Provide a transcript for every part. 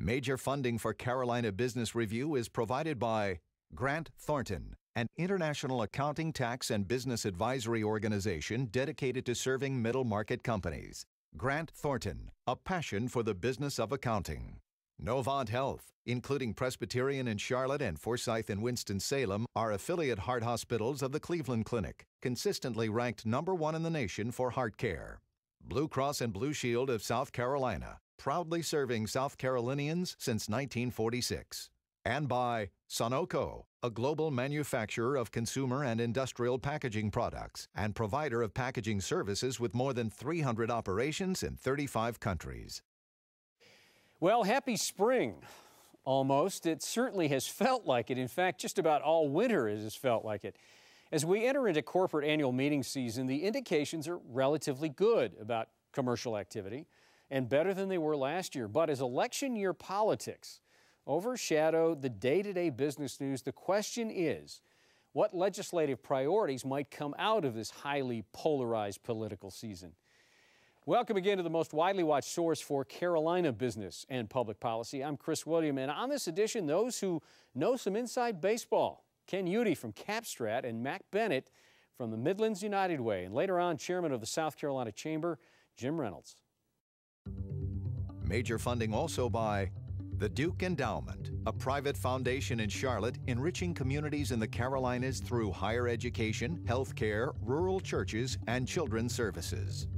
Major funding for Carolina Business Review is provided by Grant Thornton, an international accounting, tax, and business advisory organization dedicated to serving middle-market companies. Grant Thornton, a passion for the business of accounting. Novant HEALTH, including Presbyterian in Charlotte and Forsyth in Winston-Salem, are affiliate heart hospitals of the Cleveland Clinic, consistently ranked #1 in the nation for heart care. Blue Cross and Blue Shield of South Carolina, proudly serving South Carolinians since 1946. And by Sunoco, a global manufacturer of consumer and industrial packaging products and provider of packaging services with more than 300 operations in 35 countries. Well, happy spring, almost. It certainly has felt like it. In fact, just about all winter has felt like it. As we enter into corporate annual meeting season, the indications are relatively good about commercial activity and better than they were last year. But as election year politics overshadow the day-to-day business news, the question is, what legislative priorities might come out of this highly polarized political season? Welcome again to the most widely watched source for Carolina business and public policy. I'm Chris William, and on this edition, those who know some inside baseball. Ken Udy from Capstrat and Mac Bennett from the Midlands United Way. And later on, Chairman of the South Carolina Chamber, Jim Reynolds. Major funding also by the Duke Endowment, a private foundation in Charlotte enriching communities in the Carolinas through higher education, health care, rural churches, and children's services.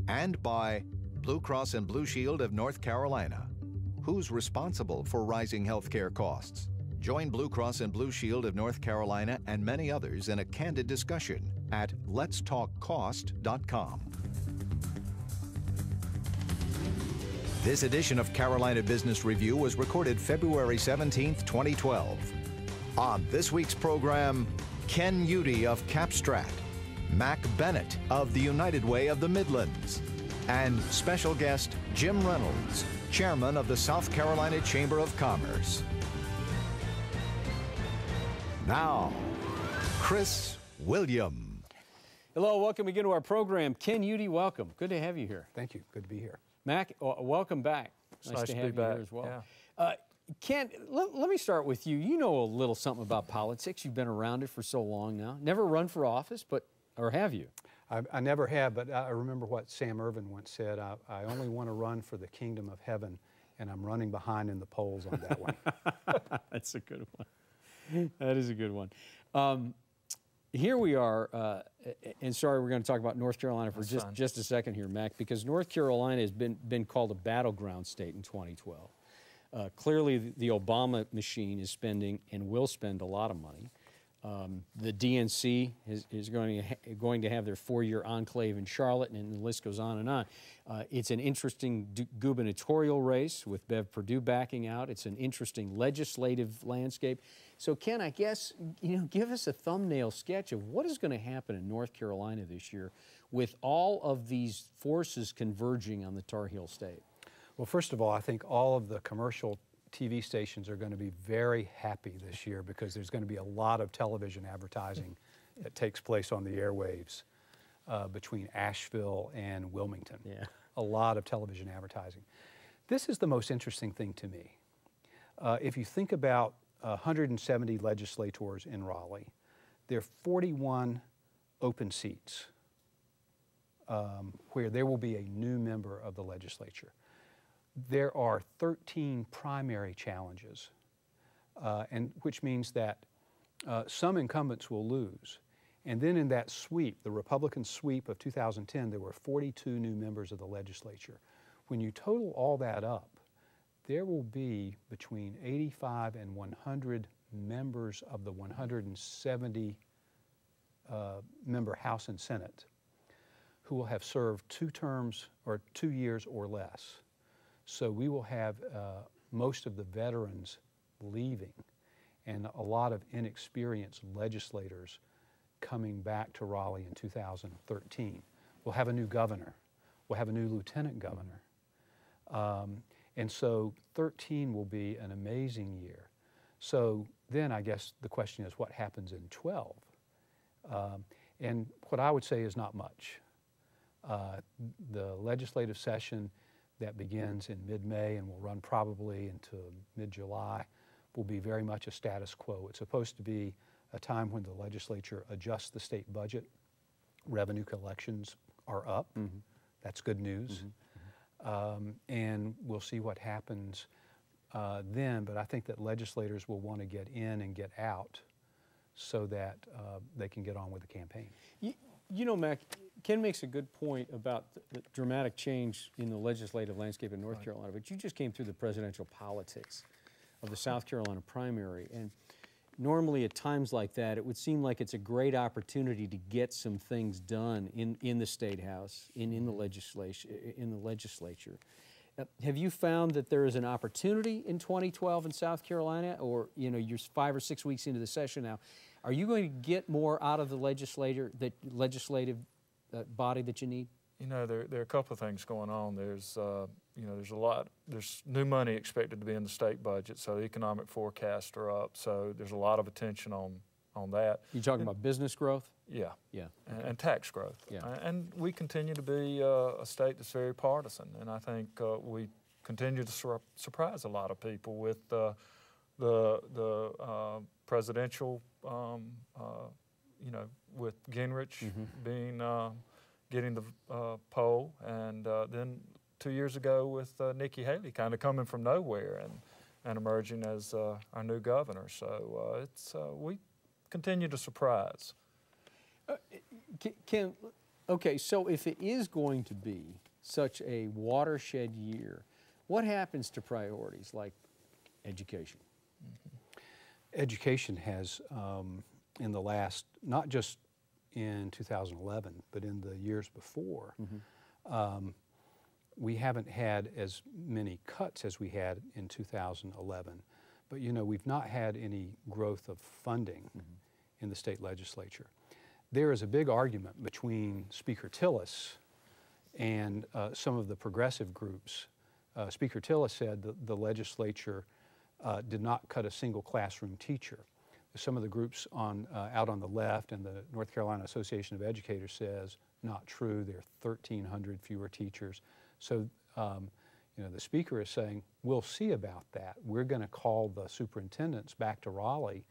And by Blue Cross and Blue Shield of North Carolina. Who's responsible for rising health care costs? Join Blue Cross and Blue Shield of North Carolina and many others in a candid discussion at letstalkcost.com. This edition of Carolina Business Review was recorded February 17, 2012. On this week's program, Ken Udy of Capstrat, Mac Bennett of the United Way of the Midlands, and special guest Jim Reynolds, Chairman of the South Carolina Chamber of Commerce. Now, Chris William. Hello, welcome again to our program. Ken Udy, welcome. Good to have you here. Thank you. Good to be here. Mac, welcome back. Nice to have you here as well. Yeah. Ken, let me start with you. You know a little something about politics. You've been around it for so long now. Never run for office, or have you? I never have, but I remember what Sam Irvin once said. I only want to run for the kingdom of heaven, and I'm running behind in the polls on that one. That's a good one. That is a good one. Here we are, and sorry, we're going to talk about North Carolina for just a second here, Mac, because North Carolina has been called a battleground state in 2012. Clearly, the Obama machine is spending and will spend a lot of money. The DNC is going to have their 4-year enclave in Charlotte, and the list goes on and on. It's an interesting gubernatorial race with Bev Perdue backing out. It's an interesting legislative landscape. So, Ken, I guess, give us a thumbnail sketch of what is going to happen in North Carolina this year with all of these forces converging on the Tar Heel state. Well, first of all, I think all of the commercial TV stations are going to be very happy this year because there's going to be a lot of television advertising that takes place on the airwaves between Asheville and Wilmington. Yeah. A lot of television advertising. This is the most interesting thing to me. If you think about 170 legislators in Raleigh, there are 41 open seats where there will be a new member of the legislature. There are 13 primary challenges, and which means that some incumbents will lose. And then in that sweep, the Republican sweep of 2010, there were 42 new members of the legislature. When you total all that up, there will be between 85 and 100 members of the 170 member House and Senate who will have served 2 terms or 2 years or less. So we will have most of the veterans leaving and a lot of inexperienced legislators coming back to Raleigh in 2013. We'll have a new governor. We'll have a new lieutenant governor. And so 13 will be an amazing year. So then I guess the question is what happens in 12? And what I would say is not much. The legislative session that begins in mid-May and will run probably into mid-July will be very much a status quo. It's supposed to be a time when the legislature adjusts the state budget. Revenue collections are up. That's good news. And we'll see what happens then, but I think that legislators will want to get in and get out so that they can get on with the campaign. You know, Mac, Ken makes a good point about the dramatic change in the legislative landscape in North Carolina, but you just came through the presidential politics of the South Carolina primary, and normally at times like that, it would seem like it's a great opportunity to get some things done in the State House, in the legislature. Have you found that there is an opportunity in 2012 in South Carolina, or you're 5 or 6 weeks into the session now? Are you going to get more out of the legislative body that you need? There are a couple of things going on. There's there's new money expected to be in the state budget, so the economic forecasts are up. So there's a lot of attention on that. You talking about business growth? Yeah. Yeah. And tax growth. Yeah. And we continue to be a state that's very partisan, and I think we continue to surprise a lot of people with the presidential, with Gingrich being getting the poll, and then 2 years ago with Nikki Haley kind of coming from nowhere and emerging as our new governor. So we continue to surprise. Ken, okay, so if it is going to be such a watershed year, what happens to priorities like education? Education has, in the last, not just in 2011, but in the years before, we haven't had as many cuts as we had in 2011. But we've not had any growth of funding in the state legislature. There is a big argument between Speaker Tillis and some of the progressive groups. Speaker Tillis said that the legislature did not cut a single classroom teacher. Some of the groups out on the left and the North Carolina Association of Educators says not true. There are 1,300 fewer teachers. So the speaker is saying, we'll see about that. We're going to call the superintendents back to Raleigh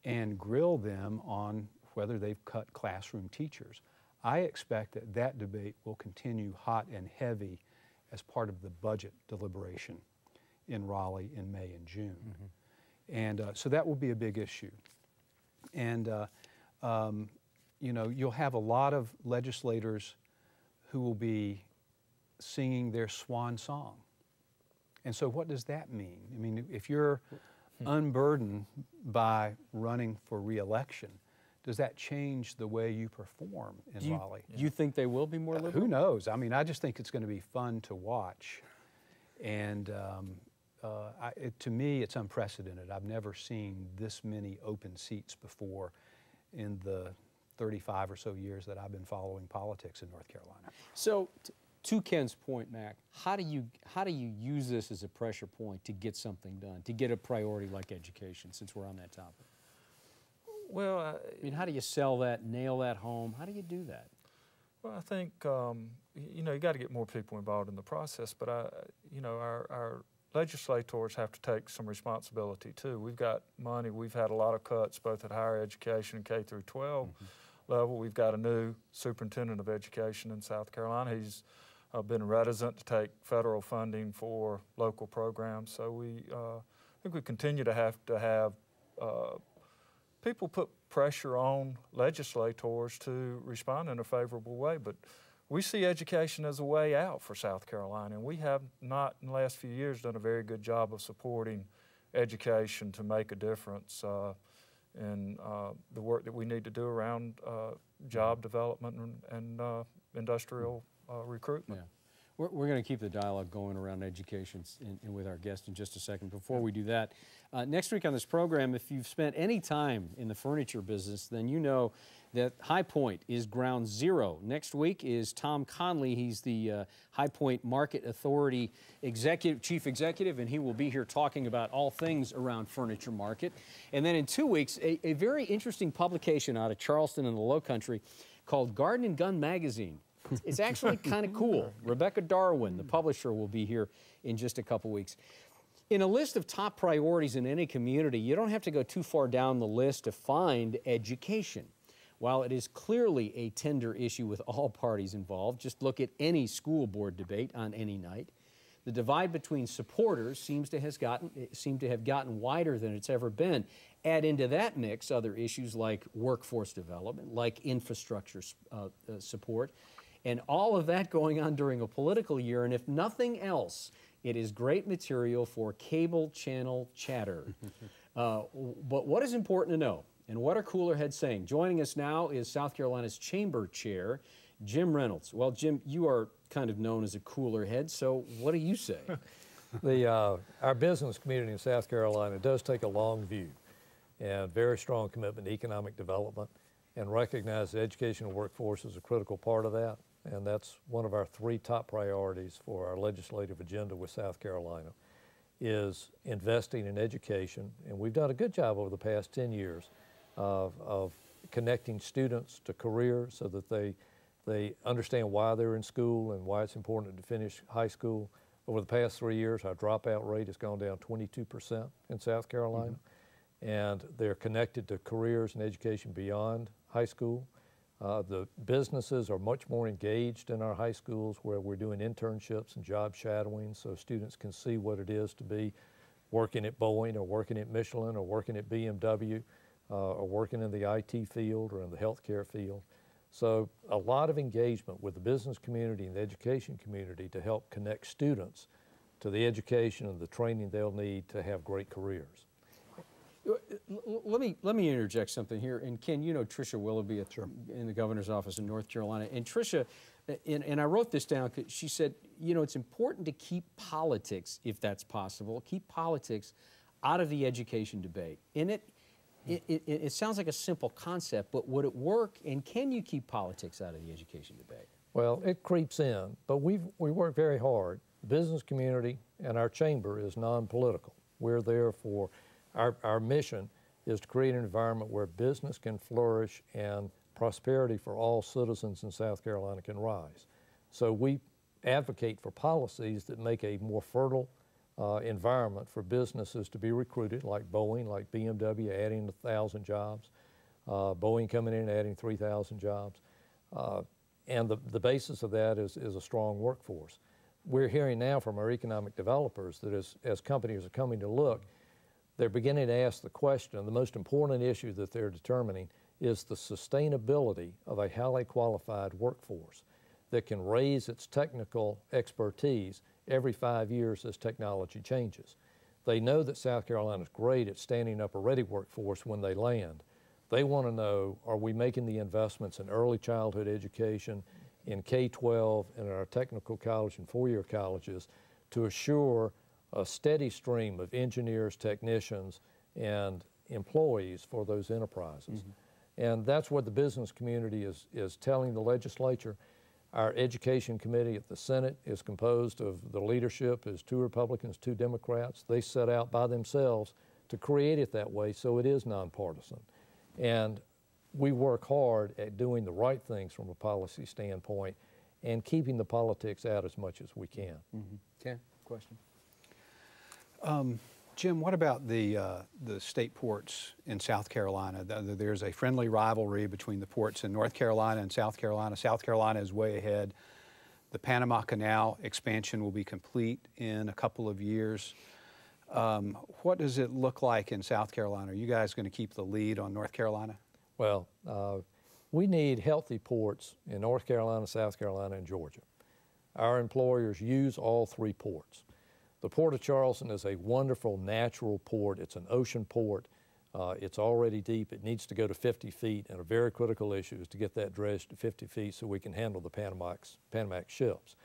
and grill them on whether they've cut classroom teachers. I expect that debate will continue hot and heavy as part of the budget deliberation in Raleigh in May and June. And so that will be a big issue. And you'll have a lot of legislators who will be singing their swan song. And so what does that mean? I mean, if you're unburdened by running for re-election, does that change the way you perform in Raleigh? Do you think they will be more liberal? Who knows? I mean, I just think it's going to be fun to watch. And to me, it's unprecedented. I've never seen this many open seats before in the 35 or so years that I've been following politics in North Carolina. So, to Ken's point, Mac, how do you use this as a pressure point to get something done, to get a priority like education, since we're on that topic? Well, I mean, how do you sell that, nail that home? How do you do that? Well, I think you got to get more people involved in the process, but our legislators have to take some responsibility too. We've got money. We've had a lot of cuts both at higher education and K through 12 level. We've got a new superintendent of education in South Carolina. He's been reticent to take federal funding for local programs. So I think we continue to have people put pressure on legislators to respond in a favorable way. But we see education as a way out for South Carolina, and we have not in the last few years done a very good job of supporting education to make a difference in the work that we need to do around job development and industrial recruitment. Yeah. We're going to keep the dialogue going around education and with our guest in just a second. Before we do that, next week on this program, if you've spent any time in the furniture business, then you know that High Point is ground zero. Next week is Tom Conley. He's the High Point Market Authority Chief Executive, and he will be here talking about all things around furniture market. And then in 2 weeks, a very interesting publication out of Charleston in the Lowcountry called Garden and Gun Magazine It's actually kind of cool. Rebecca Darwin, the publisher, will be here in just a couple weeks. In a list of top priorities in any community, you don't have to go too far down the list to find education. While it is clearly a tender issue with all parties involved, just look at any school board debate on any night. The divide between supporters seems to have gotten wider than it's ever been. Add into that mix other issues like workforce development, like infrastructure support, and all of that going on during a political year. And if nothing else, it is great material for cable channel chatter. But what is important to know, and what are cooler heads saying? Joining us now is South Carolina's Chamber Chair, Jim Reynolds. Well, Jim, you are kind of known as a cooler head, so what do you say? Our business community in South Carolina does take a long view and very strong commitment to economic development, and recognize the educational workforce is a critical part of that. And that's one of our 3 top priorities for our legislative agenda with South Carolina, is investing in education. And we've done a good job over the past 10 years of connecting students to careers so that they understand why they're in school and why it's important to finish high school. Over the past 3 years, our dropout rate has gone down 22% in South Carolina. And they're connected to careers and education beyond high school. The businesses are much more engaged in our high schools, where we're doing internships and job shadowing so students can see what it is to be working at Boeing or working at Michelin or working at BMW or working in the IT field or in the healthcare field. So a lot of engagement with the business community and the education community to help connect students to the education and the training they'll need to have great careers. Let me interject something here. And Ken, you know Tricia Willoughby in the governor's office in North Carolina. And Tricia, and I wrote this down, 'cause she said, you know, it's important to keep politics, if that's possible, keep politics out of the education debate. And it sounds like a simple concept, but would it work? And can you keep politics out of the education debate? Well, it creeps in, but we work very hard. The business community and our chamber is non-political. We're there for our mission is to create an environment where business can flourish and prosperity for all citizens in South Carolina can rise. So we advocate for policies that make a more fertile environment for businesses to be recruited, like Boeing, like BMW adding 1,000 jobs, Boeing coming in and adding 3,000 jobs. And the basis of that is a strong workforce. We're hearing now from our economic developers that as companies are coming to look, they're beginning to ask the question, the most important issue that they're determining is the sustainability of a highly qualified workforce that can raise its technical expertise every 5 years as technology changes. They know that South Carolina is great at standing up a ready workforce when they land. They want to know, are we making the investments in early childhood education, in K-12, and in our technical college and four-year colleges to assure a steady stream of engineers, technicians, and employees for those enterprises. And that's what the business community is telling the legislature. Our education committee at the Senate is composed of the leadership is 2 Republicans, 2 Democrats. They set out by themselves to create it that way so it is nonpartisan. And we work hard at doing the right things from a policy standpoint and keeping the politics out as much as we can. Okay, question. Jim, what about the state ports in South Carolina? There's a friendly rivalry between the ports in North Carolina and South Carolina. South Carolina is way ahead. The Panama Canal expansion will be complete in a couple of years. What does it look like in South Carolina? Are you guys going to keep the lead on North Carolina? Well, we need healthy ports in North Carolina, South Carolina, and Georgia. Our employers use all 3 ports. The Port of Charleston is a wonderful natural port. It's an ocean port. It's already deep. It needs to go to 50 feet, and a very critical issue is to get that dredged to 50 feet so we can handle the Panamax ships.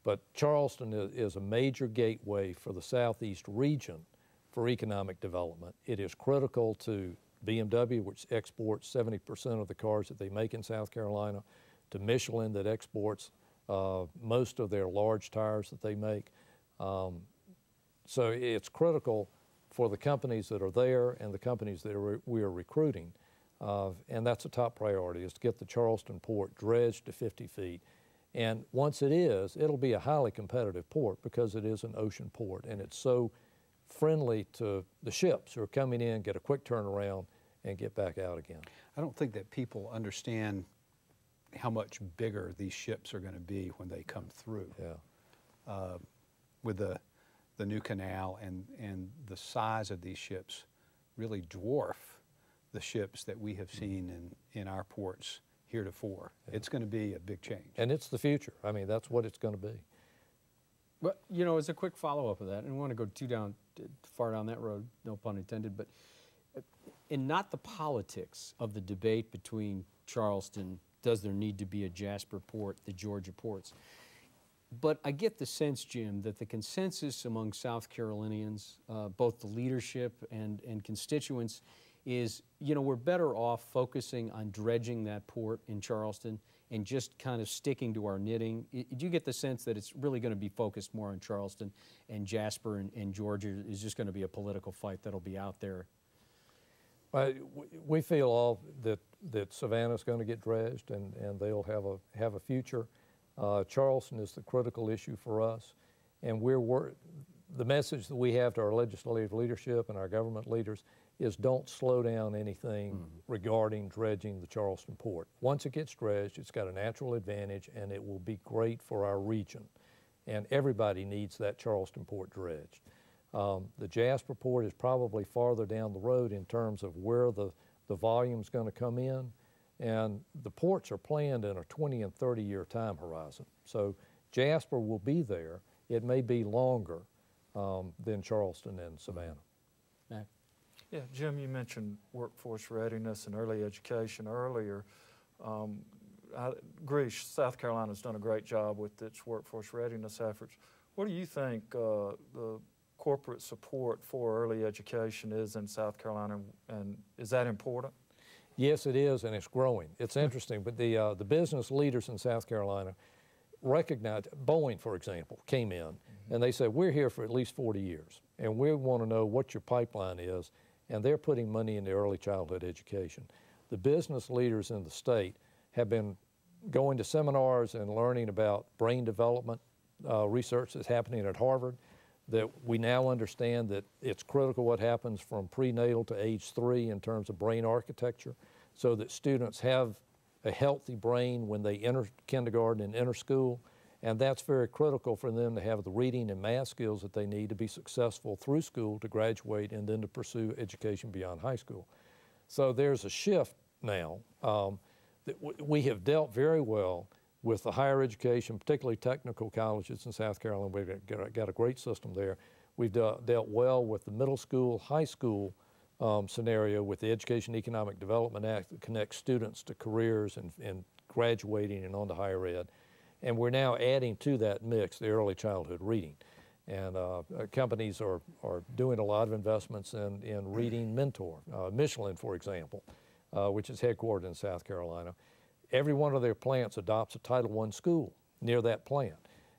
But Charleston is a major gateway for the southeast region for economic development. It is critical to BMW, which exports 70% of the cars that they make in South Carolina, to Michelin, that exports most of their large tires that they make. So it's critical for the companies that are there and the companies that we are recruiting. And that's a top priority, is to get the Charleston port dredged to 50 feet And once it is, it'll be a highly competitive port because it is an ocean port, and it's so friendly to the ships who are coming in, get a quick turnaround, and get back out again. I don't think that people understand how much bigger these ships are going to be when they come through. Yeah. With the new canal, and the size of these ships really dwarf the ships that we have seen in our ports heretofore. Yeah. It's going to be a big change. And it's the future. I mean, that's what it's going to be. Well, you know, as a quick follow-up of that, and I don't want to go too far down that road, no pun intended, but and not the politics of the debate between Charleston, does there need to be a Jasper port, the Georgia ports. But I get the sense, Jim, that the consensus among South Carolinians, both the leadership and constituents, is, you know, we're better off focusing on dredging that port in Charleston and just kind of sticking to our knitting. Do you get the sense that it's really going to be focused more on Charleston, and Jasper and Georgia is just going to be a political fight that'll be out there? We feel all that Savannah's going to get dredged, and they'll have a future. Charleston is the critical issue for us, and the message that we have to our legislative leadership and our government leaders is don't slow down anything regarding dredging the Charleston port. Once it gets dredged, it's got a natural advantage, and it will be great for our region. And everybody needs that Charleston port dredged. The Jasper port is probably farther down the road in terms of where the volume's going to come in. And the ports are planned in a 20 and 30-year time horizon. So Jasper will be there. It may be longer than Charleston and Savannah. Mac? Yeah, Jim, you mentioned workforce readiness and early education earlier. I agree, South Carolina's done a great job with its workforce readiness efforts. What do you think the corporate support for early education is in South Carolina, and is that important? Yes, it is, and it's growing. It's interesting, but the business leaders in South Carolina recognized, Boeing, for example, came in, and they said, we're here for at least 40 years, and we want to know what your pipeline is, and they're putting money into early childhood education. The business leaders in the state have been going to seminars and learning about brain development research that's happening at Harvard, that we now understand that it's critical what happens from prenatal to age 3 in terms of brain architecture, so that students have a healthy brain when they enter kindergarten and enter school, and that's very critical for them to have the reading and math skills that they need to be successful through school, to graduate, and then to pursue education beyond high school. So there's a shift now that we have dealt very well with the higher education, particularly technical colleges in South Carolina. We've got a great system there. We've dealt well with the middle school, high school scenario with the Education Economic Development Act that connects students to careers and graduating and on to higher ed. And we're now adding to that mix the early childhood reading. And companies are doing a lot of investments in Reading Mentor. Michelin, for example, which is headquartered in South Carolina. Every one of their plants adopts a Title I school near that plant,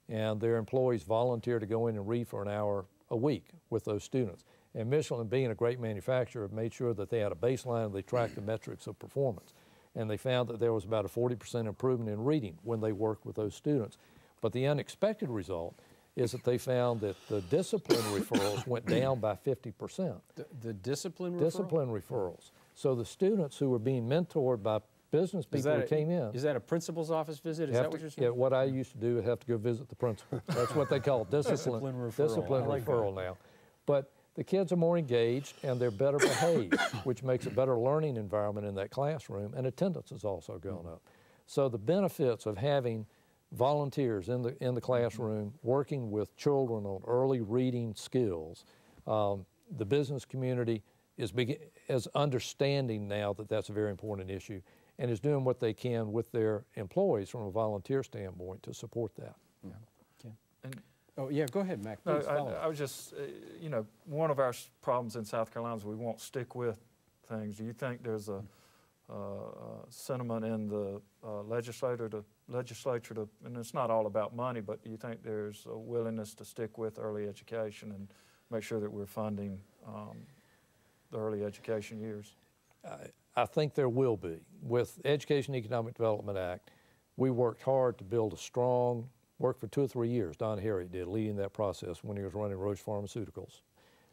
and their employees volunteer to go in and read for an hour a week with those students. And Michelin, being a great manufacturer, made sure that they had a baseline and they tracked the metrics of performance. And they found that there was about a 40% improvement in reading when they worked with those students. But the unexpected result is that they found that the discipline referrals went down by 50%. The discipline referrals? Discipline referrals. So the students who were being mentored by business people who came in. Is that a principal's office visit? Is that what you're saying? Yeah, what I used to do is have to go visit the principal. That's what they call discipline referral. Discipline referral now. But the kids are more engaged and they're better behaved, which makes a better learning environment in that classroom, and attendance has also gone up. So the benefits of having volunteers in the classroom working with children on early reading skills, the business community is understanding now that that's a very important issue, and is doing what they can with their employees from a volunteer standpoint to support that. Yeah. Okay. Oh, yeah, go ahead, Mac. Please follow. I was just, you know, one of our problems in South Carolina is we won't stick with things. Do you think there's a sentiment in the legislature to, and it's not all about money, but do you think there's a willingness to stick with early education and make sure that we're funding the early education years? I think there will be. With Education Economic Development Act, We worked hard to build a strong, worked for 2 or 3 years, Don Harriet did, leading that process when he was running Roche Pharmaceuticals,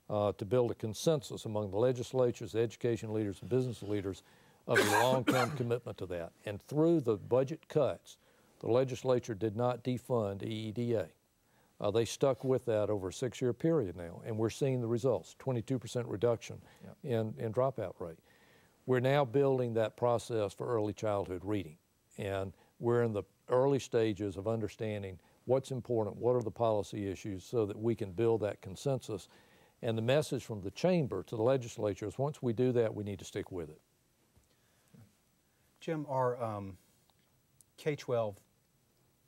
to build a consensus among the legislatures, the education leaders, and business leaders of a long-term commitment to that. And through the budget cuts, the legislature did not defund EEDA. They stuck with that over a 6-year period now, and we're seeing the results, 22% reduction in dropout rate. We're now building that process for early childhood reading, and we're in the early stages of understanding what's important, what are the policy issues, so that we can build that consensus. And the message from the chamber to the legislature is once we do that, we need to stick with it. Jim, are K-12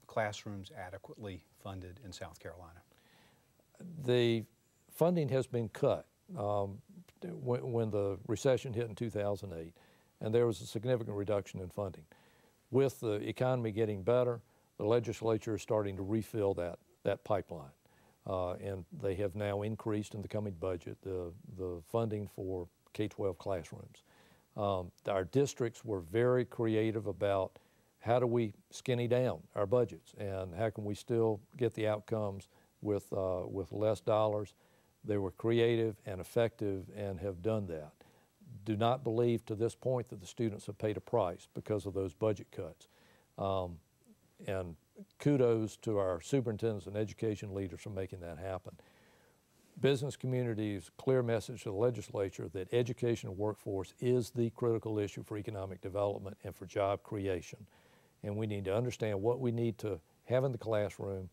classrooms adequately funded in South Carolina? The funding has been cut when the recession hit in 2008, and there was a significant reduction in funding. With the economy getting better, the legislature is starting to refill that pipeline, and they have now increased in the coming budget the funding for K-12 classrooms. Our districts were very creative about how do we skinny down our budgets and how can we still get the outcomes with less dollars. They were creative and effective and have done that. Do not believe to this point that the students have paid a price because of those budget cuts. And kudos to our superintendents and education leaders for making that happen. Business community's clear message to the legislature that education and workforce is the critical issue for economic development and for job creation. And we need to understand what we need to have in the classroom,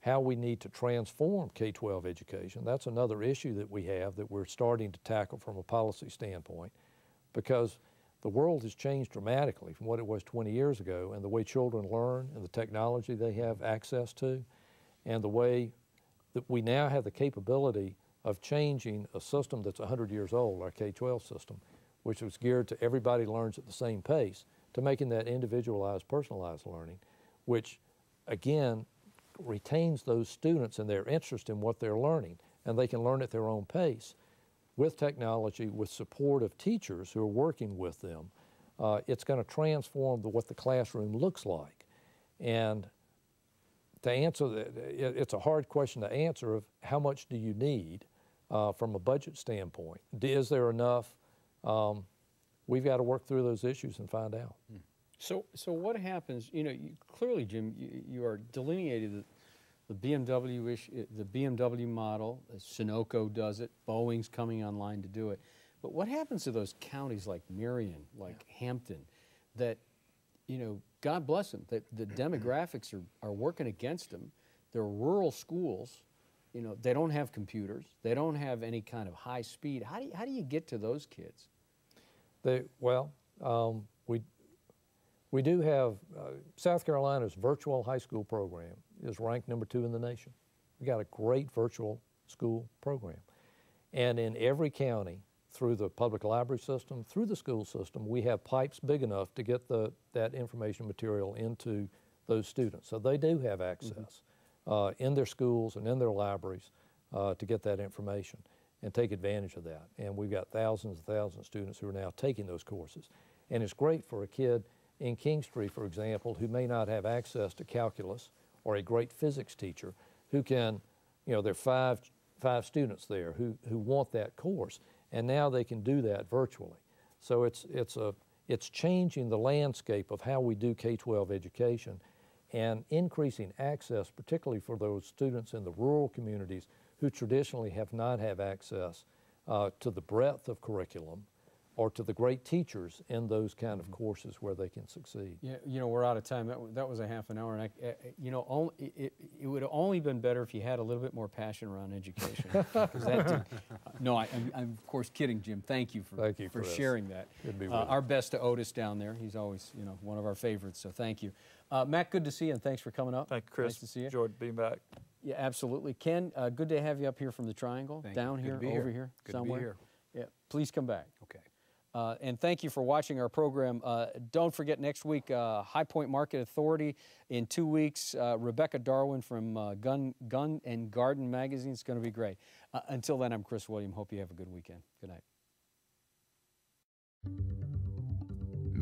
how we need to transform K-12 education. That's another issue that we have that we're starting to tackle from a policy standpoint, because the world has changed dramatically from what it was 20 years ago, and the way children learn and the technology they have access to, and the way that we now have the capability of changing a system that's 100 years old, our K-12 system, which was geared to everybody learns at the same pace, to making that individualized, personalized learning, which again retains those students and their interest in what they're learning, and they can learn at their own pace with technology, with support of teachers who are working with them. It's going to transform what the classroom looks like. And to answer that, it's a hard question to answer of how much do you need from a budget standpoint. Is there enough? We've got to work through those issues and find out. So what happens, clearly, Jim, you are delineated the BMW issue, the BMW model, Sunoco does it, Boeing's coming online to do it. But what happens to those counties like Marion, like Hampton, that, God bless them, that the demographics are working against them. They're rural schools, they don't have computers, they don't have any kind of high speed. How do you get to those kids? We do have, South Carolina's virtual high school program is ranked #2 in the nation. We got a great virtual school program. And in every county, through the public library system, through the school system, we have pipes big enough to get that information material into those students. So they do have access in their schools and in their libraries to get that information and take advantage of that. And we've got thousands and thousands of students who are now taking those courses. And it's great for a kid in Kingstree, for example, who may not have access to calculus or a great physics teacher who can, there are five students there who want that course, and now they can do that virtually. So it's changing the landscape of how we do K-12 education and increasing access, particularly for those students in the rural communities who traditionally have not had access to the breadth of curriculum or to the great teachers in those kind of courses where they can succeed. Yeah, we're out of time. That was a half an hour, and it would have only been better if you had a little bit more passion around education. No, I'm of course kidding, Jim. Thank you for sharing that. Good to be with you. Our best to Otis down there. He's always one of our favorites. So thank you, Matt. Good to see you, and thanks for coming up. Thank you, Chris. Nice to see you. Enjoyed being back. Yeah, absolutely. Ken, good to have you up here from the Triangle, down here, over here, somewhere. Good to be here. Yeah, please come back. Okay. And thank you for watching our program. Don't forget next week, High Point Market Authority. In 2 weeks, Rebecca Darwin from Gun and Garden Magazine. It's going to be great. Until then, I'm Chris William. Hope you have a good weekend. Good night.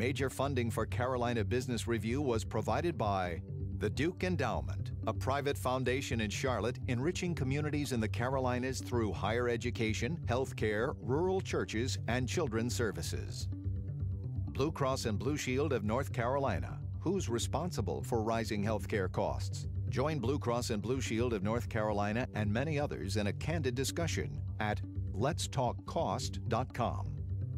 Major funding for Carolina Business Review was provided by the Duke Endowment, a private foundation in Charlotte enriching communities in the Carolinas through higher education, healthcare, rural churches, and children's services. Blue Cross and Blue Shield of North Carolina. Who's responsible for rising healthcare costs? Join Blue Cross and Blue Shield of North Carolina and many others in a candid discussion at letstalkcost.com.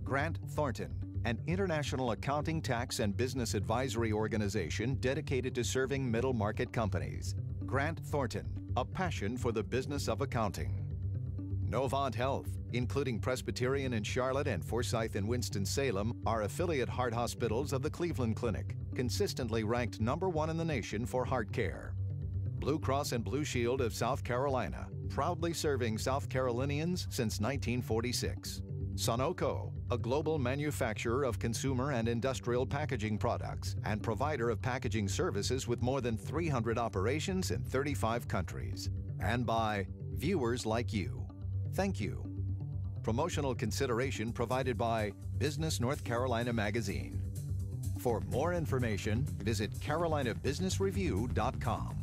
Grant Thornton, an international accounting, tax, and business advisory organization dedicated to serving middle market companies. Grant Thornton, a passion for the business of accounting. Novant HEALTH, including Presbyterian in Charlotte and Forsyth in Winston-Salem, are affiliate heart hospitals of the Cleveland Clinic, consistently ranked #1 in the nation for heart care. Blue Cross and Blue Shield of South Carolina, proudly serving South Carolinians since 1946. Sunoco, a global manufacturer of consumer and industrial packaging products and provider of packaging services with more than 300 operations in 35 countries. And by viewers like you. Thank you. Promotional consideration provided by Business North Carolina Magazine. For more information, visit carolinabusinessreview.com.